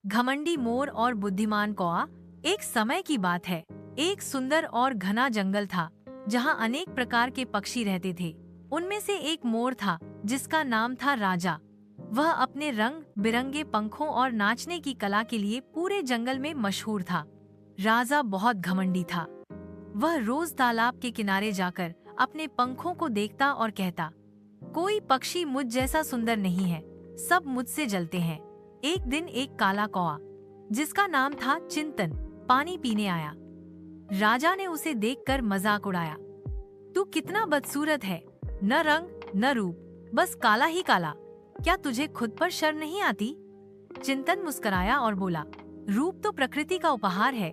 घमंडी मोर और बुद्धिमान कौआ। एक समय की बात है। एक सुंदर और घना जंगल था जहाँ अनेक प्रकार के पक्षी रहते थे। उनमें से एक मोर था जिसका नाम था राजा। वह अपने रंग बिरंगे पंखों और नाचने की कला के लिए पूरे जंगल में मशहूर था। राजा बहुत घमंडी था। वह रोज तालाब के किनारे जाकर अपने पंखों को देखता और कहता, कोई पक्षी मुझ जैसा सुंदर नहीं है, सब मुझसे जलते हैं। एक दिन एक काला कौआ जिसका नाम था चिंतन पानी पीने आया। राजा ने उसे देखकर मजाक उड़ाया, तू कितना बदसूरत है, न रंग न रूप, बस काला ही काला। क्या तुझे खुद पर शर्म नहीं आती? चिंतन मुस्कुराया और बोला, रूप तो प्रकृति का उपहार है,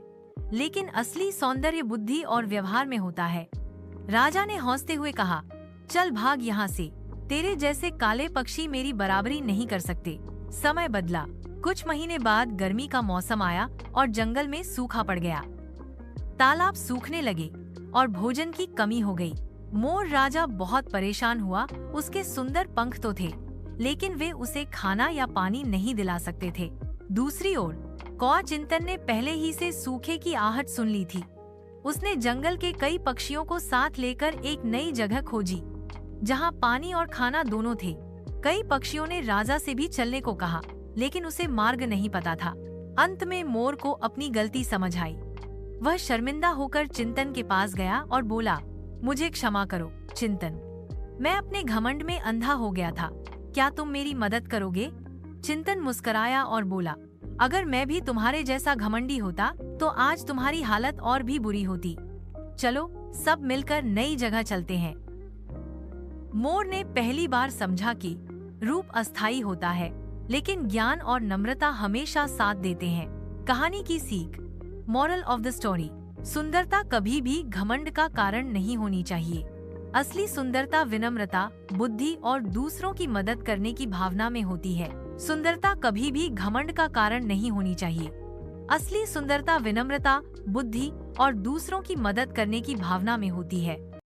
लेकिन असली सौंदर्य बुद्धि और व्यवहार में होता है। राजा ने हंसते हुए कहा, चल भाग यहाँ से, तेरे जैसे काले पक्षी मेरी बराबरी नहीं कर सकते। समय बदला। कुछ महीने बाद गर्मी का मौसम आया और जंगल में सूखा पड़ गया। तालाब सूखने लगे और भोजन की कमी हो गई। मोर राजा बहुत परेशान हुआ। उसके सुंदर पंख तो थे, लेकिन वे उसे खाना या पानी नहीं दिला सकते थे। दूसरी ओर कौआ चिंतन ने पहले ही से सूखे की आहट सुन ली थी। उसने जंगल के कई पक्षियों को साथ लेकर एक नई जगह खोजी जहाँ पानी और खाना दोनों थे। कई पक्षियों ने राजा से भी चलने को कहा, लेकिन उसे मार्ग नहीं पता था। अंत में मोर को अपनी गलती समझ आई। वह शर्मिंदा होकर चिंतन के पास गया और बोला, मुझे क्षमा करो चिंतन, मैं अपने घमंड में अंधा हो गया था। क्या तुम मेरी मदद करोगे? चिंतन मुस्कुराया और बोला, अगर मैं भी तुम्हारे जैसा घमंडी होता तो आज तुम्हारी हालत और भी बुरी होती। चलो सब मिलकर नई जगह चलते हैं। मोर ने पहली बार समझा कि रूप अस्थायी होता है, लेकिन ज्ञान और नम्रता हमेशा साथ देते हैं। कहानी की सीख, मॉरल ऑफ द स्टोरी, सुंदरता कभी भी घमंड का कारण नहीं होनी चाहिए। असली सुंदरता विनम्रता, बुद्धि और दूसरों की मदद करने की भावना में होती है। सुंदरता कभी भी घमंड का कारण नहीं होनी चाहिए। असली सुंदरता विनम्रता, बुद्धि और दूसरों की मदद करने की भावना में होती है।